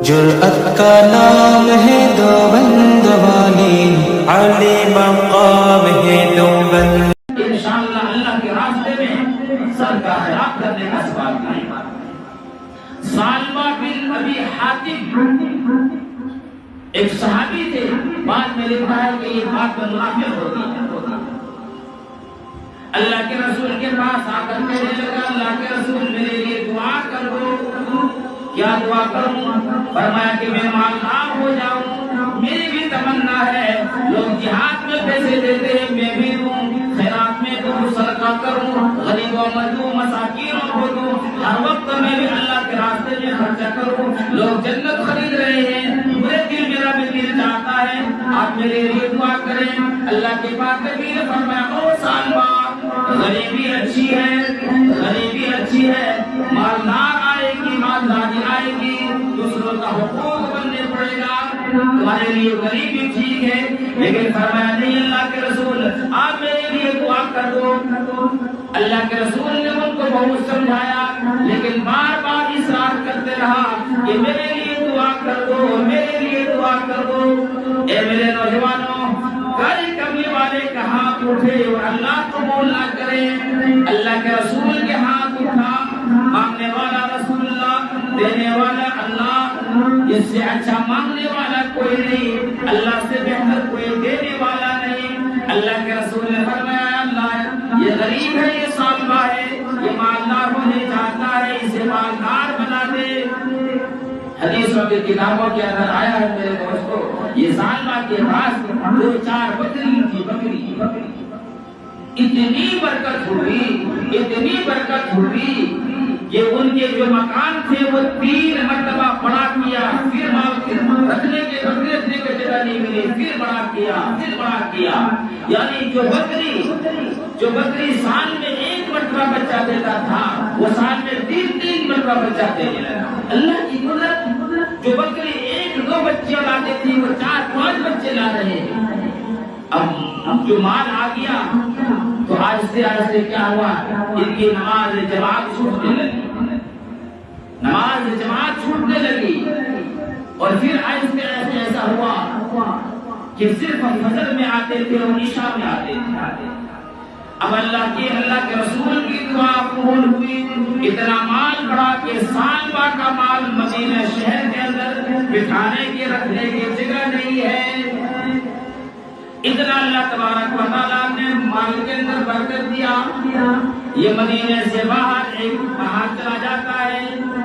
جرأت کا نام ہے دیوبند والی، عالی مقام ہے دیوبند۔ انشاءاللہ اللہ کے راستے میں سر کا خراب کرنے کا سوال نہیں۔ سالمہ بن ابی حاتم ایک صحابی تھے، بعد میں لکھا ہے کہ یہ بات منافق ہوتی ہے۔ اللہ کے رسول کے پاس آ کر کہنے لگا اللہ کے رسول میرے لیے دعا کر دو۔ کیا دعا کروں؟ فرمایا کہ میں مالدار ہو جاؤں، میری بھی تمنا ہے، لوگ جہاد میں پیسے دیتے ہیں میں بھی دوں، خیرات میں دوں، صدقہ کروں، غریبوں میں دوں، مساکینوں کو دوں، ہر وقت میں بھی اللہ کے راستے میں خرچہ کروں۔ لوگ جنت خرید رہے ہیں، میرا بھی دل چاہتا ہے، آپ میرے لیے دعا کریں۔ اللہ کے پاک نبی نے فرمایا او سالمہ، غریبی اچھی ہے، غریبی اچھی ہے، مالدار آئے گی، مالداری آئے گی، دوسروں کا حقوق بننے پڑے گا، تمہارے لیے غریبی ٹھیک ہے، لیکن فرمایا نہیں اللہ کے رسول آپ میرے لیے دعا کر دو۔ اللہ کے رسول نے ان کو بہت سمجھایا، لیکن بار بار اصرار کرتے رہا کہ میرے لیے دعا کر دو، میرے لیے دعا کر دو۔ اے میرے نوجوانوں، گھر کمی والے کا ہاتھ اٹھے اور اللہ قبول نہ کرے، اللہ کے رسول کے ہاتھ اٹھا، مانگنے والا رسول اللہ، دینے والا اللہ، اس سے اچھا مانگنے والا کوئی نہیں، اللہ سے بہتر کوئی دینے والا نہیں۔ اللہ کے رسول نے فرمایا اللہ یہ غریب ہے، یہ سالمہ ہے، یہ مالدار ہونے چاہتا ہے، اسے مالدار بنا دے۔ حدیثوں کی کتابوں کے اندر آیا ہے میرے دوستو، یہ سالمہ کے پاس 2-4 بکری تھی، بکری اتنی برکت ہوئی کہ ان کے جو مکان تھے وہ 3 مرتبہ بڑا کیا، پھر رکھنے کے جگہ نہیں ملی، پھر بڑا کیا، یعنی جو بکری سال میں 1 مرتبہ بچہ دیتا تھا وہ سال میں 3 مرتبہ بچہ دینے لگا۔ اللہ کی قدرت، جو بکری 1-2 بچیاں لاتے تھی وہ 4-5 بچے لا رہے ہیں۔ اب جو مال آ گیا تو آہستہ آہستہ کیا ہوا، ان کی نماز جماعت چھوٹنے لگی، اور پھر آہستہ آہستہ ایسا ہوا کہ صرف فجر میں آتے تھے اور عشاء میں آتے تھے۔ اب اللہ کے رسول کی دعا قبول ہوئی، اتنا مال بڑھا کہ سالمہ کا مال مدینہ شہر کے اندر بٹھانے کے رکھنے کی جگہ نہیں ہے، اتنا اللہ تبارک و تعالیٰ نے مال کے اندر برکت دیا۔ یہ مدینے سے باہر چلا جاتا ہے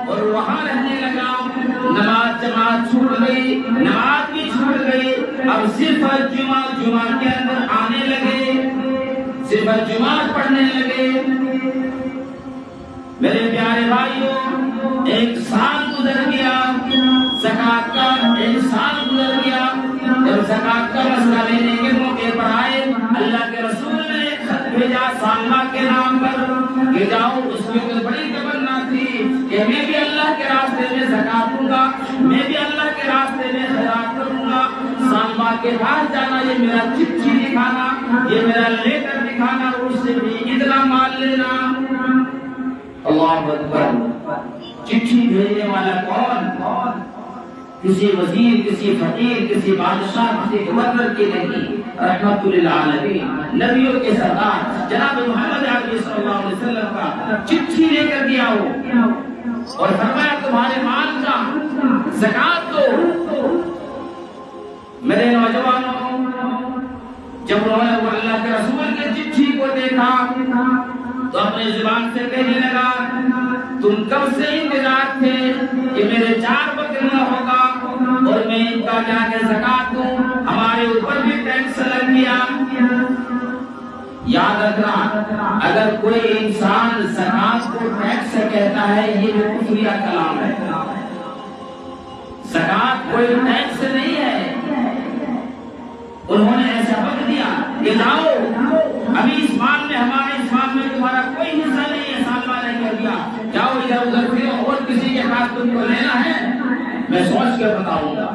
اور وہاں رہنے لگا، نماز جماعت چھوٹ گئی، نماز بھی چھوٹ گئی، اب صرف جمعہ کے اندر آنے لگے، صرف جمعہ پڑھنے لگے۔ میرے پیارے بھائیوں، 1 سال گزر گیا، زکات کا 1 سال گزر گیا، جب زکات کا مسئلہ لینے کے موقع پر آئے، اللہ کے رسول نے ایک خط بھیجا سالمہ کے نام پر کہ جاؤ، اس میں کوئی بڑی تمنا تھی کہ میں بھی اللہ کے راستے میں زکات دوں گا، میں بھی اللہ کے راستے میں خیرات کروں گا، سالمہ کے پاس جانا، یہ میرا چٹھی دکھانا، یہ میرا لیٹر دکھانا، اور اس سے بھی اتنا مال لینا۔ اللہ اکبر، چٹھی بھیجنے والا کون؟ کسی وزیر، کسی فقیر، کسی بادشاہ، کسی گورنر کی نہیں، رحمت للعالمین، نبیوں کے سردار جناب محمد عربی صلی اللہ علیہ وسلم کا چٹھی لے کر دیا ہو اور فرمایا تمہارے مال کا زکات دو۔ میرے نوجوانوں، جب انہوں نے اللہ کے رسول کی چٹھی کو دیکھا تو اپنے زبان سے کہنے لگا تم کب سے انتظار تھے کہ میرے 4 بکریاں ہوگا اور میں ان کا جا کے زکات دوں، ہمارے اوپر بھی ٹیکس لگ گیا۔ یاد رکھنا، اگر کوئی انسان زکات کو ٹیکس سے کہتا ہے یہ بھی کفریہ کلام ہے۔ زکات کوئی ٹیکس نہیں ہے۔ انہوں نے ایسا وقت دیا کہ جاؤ، ابھی اس مال میں، ہمارے اس مال میں تمہارا کوئی حصہ نہیں ہے، سالمہ نے کہہ دیا جاؤ ادھر ادھر پھرو، اور کسی کے پاس تم کو لینا ہے میں سوچ کر بتاؤں گا۔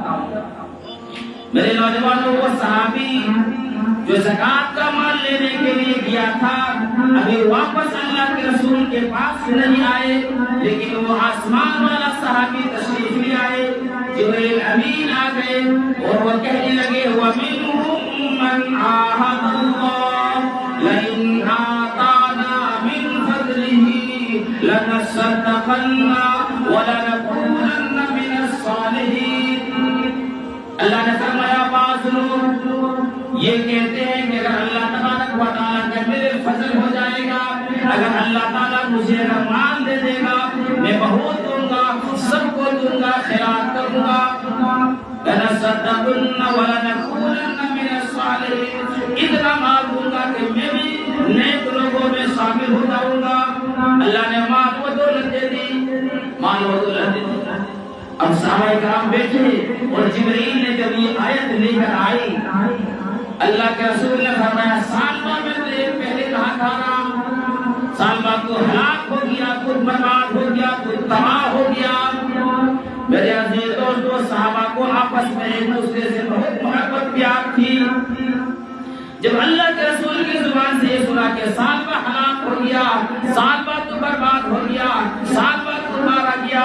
میرے نوجوانوں، وہ صحابی جو زکات کا مال لینے کے لیے گیا تھا ابھی واپس اللہ کے رسول کے پاس نہیں آئے، لیکن وہ آسمان والا صحابی تشریف لے آئے، جبریل امین آ گئے اور وہ کہنے لگے وَمِنْهُمْ مَنْ عَاهَدَ اللَّهَ لَئِنْ آتَانَا مِنْ فَضْلِهِ لَنَصَّدَّقَنَّ وَلَنَكُونَنَّ مِنَ الصَّالِحِينَ۔ اللہ نے فرمایا بعض لوگ یہ کہتے ہیں کہ اگر اللہ تبارک و تعالیٰ کا میرے فضل ہو جائے گا، اگر اللہ تعالیٰ مجھے رحمان دے دے گا، میں بہت دوں گا، سب کو دوں گا، خیرات کروں گا، لَنَصَدَّقَنَّ وَلَنَكُونَنَّ مِنَ الصَّالِحِينَ، اتنا مال دوں گا کہ میں بھی نیک لوگوں میں شامل ہو جاؤں گا۔ اللہ نے مال و دولت دے دی، مال و دولت دے دی۔ اب صحابہ کرام بیٹھے اور جبریل نے جب یہ آیت لے کر آئی، اللہ کے رسول نے فرمایا سالبہ میں تو ایک پہلے کہا تھا، سالبہ تو ہلاک ہو گیا، خود برباد ہو گیا، خود تباہ ہو گیا۔ میرے عزیز دوستو، صحابہ کو آپس میں ایک دوسرے سے بہت محبت پیار تھی۔ جب اللہ کے رسول کی زبان سے یہ سنا کہ سالبہ ہلاک ہو گیا، سالبہ تو برباد ہو گیا، سالبہ تو مارا گیا،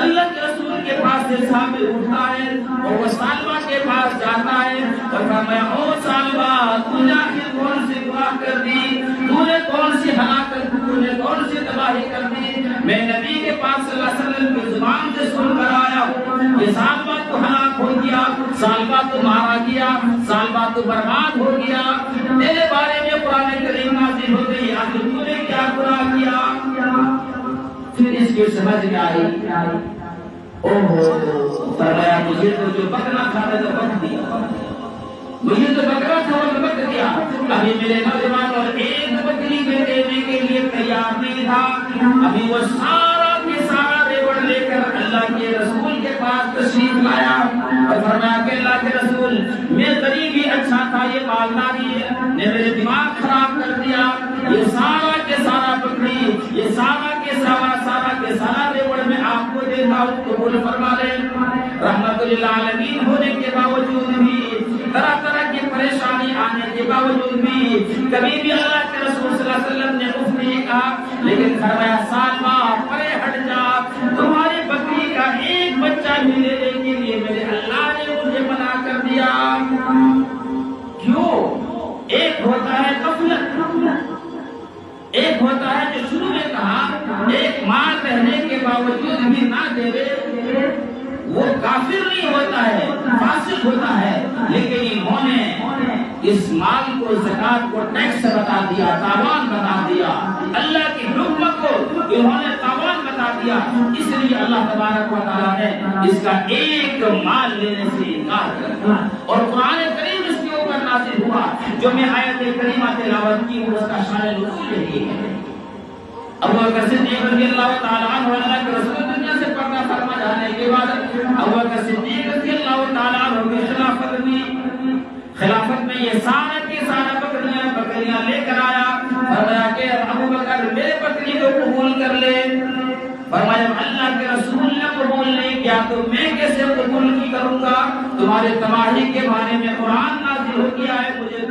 اللہ کے رسول کے پاس سے صحابی اٹھتا ہے اور وہ سالبہ کے پاس جاتا ہے اور فرمایا او سالبہ، تو نے آخر کون سی گناہ کر دی، تو نے کون سی ہلاکت، تو نے کون سی تباہی کر دی؟ میں نبی کے پاس صلی اللہ علیہ وسلم کی زبان سے سن کر آیا ہوں، یہ سالبہ تو ہلاک ہو گیا، سالبہ تو مارا گیا، سالبہ تو برباد ہو گیا، تیرے بارے میں قرآن کریم نازل ہو گئی، آخر تو نے کیا گناہ کیا؟ پھر اس کی سمجھ میں آئی، اوہو، فرمایا مجھے تو جو بکرا تھا میں تو بک دیا، مجھے تو بکرا تھا وہ بک دیا، ابھی میرے نوجوان اور ایک بکری میں دینے کے لیے تیار نہیں تھا، ابھی وہ سارا کے سارا ریوڑ لے کر اللہ کے رسول کے پاس تشریف لایا اور فرمایا کہ اللہ کے رسول میں غریب ہی اچھا تھا، یہ مالداری نے میرے دماغ خراب کر دیا، یہ سارا کے سارا بکری، یہ سارا کے سارا ریوڑ میں آپ کو دیتا ہوں، قبول فرما لیں۔ رحمت للعالمین ہونے کے باوجود بھی، طرح طرح کی پریشانی آنے کے باوجود بھی، کبھی بھی اللہ کے رسول صلی اللہ علیہ وسلم نے اف نہیں کہا، لیکن فرمایا سالبہ پرے ہٹ جا، تمہاری بکری کا ایک بچہ بھی لینے کے لیے میرے اللہ نے مجھے منع کر دیا۔ کیوں؟ ایک ہوتا ہے غفلت، ایک ہوتا ہے جو شروع میں کہا ایک مال رہنے کے باوجود بھی نہ دے، وہ کافر نہیں ہوتا ہے، فاسق ہوتا ہے، لیکن انہوں نے اس مال کو زکات کو ٹیکس بتا دیا، تاوان بتا دیا، اللہ کی حکم کو انہوں نے تاوان بتا دیا، اس لیے اللہ تبارک و تعالیٰ نے اس کا ایک مال لینے سے انکار کر دیا اور قرآن کریم اس کے اوپر نازل ہوا۔ جو میں آیت کریمہ تلاوت کی ہوں اس کا شان نزول یہی ہے۔ ابو بکر صدیق رضی اللہ تعالیٰ عنہ اللہ کے رسول دنیا سے پردہ فرما جانے کے بعد ابو بکر صدیق رضی اللہ تعالیٰ عنہ کی خلافت میں یہ سارا کے سارا بکریاں لے کر آیا، فرمایا کہ ابو بکر میرے بکری کو قبول کر لے، فرمایا اللہ کے رسول نے قبول نہیں کیا تو میں کیسے قبول کی کروں گا؟ تمہارے تباہی کے بارے میں قرآن نازل ہو گیا ہے، مجھے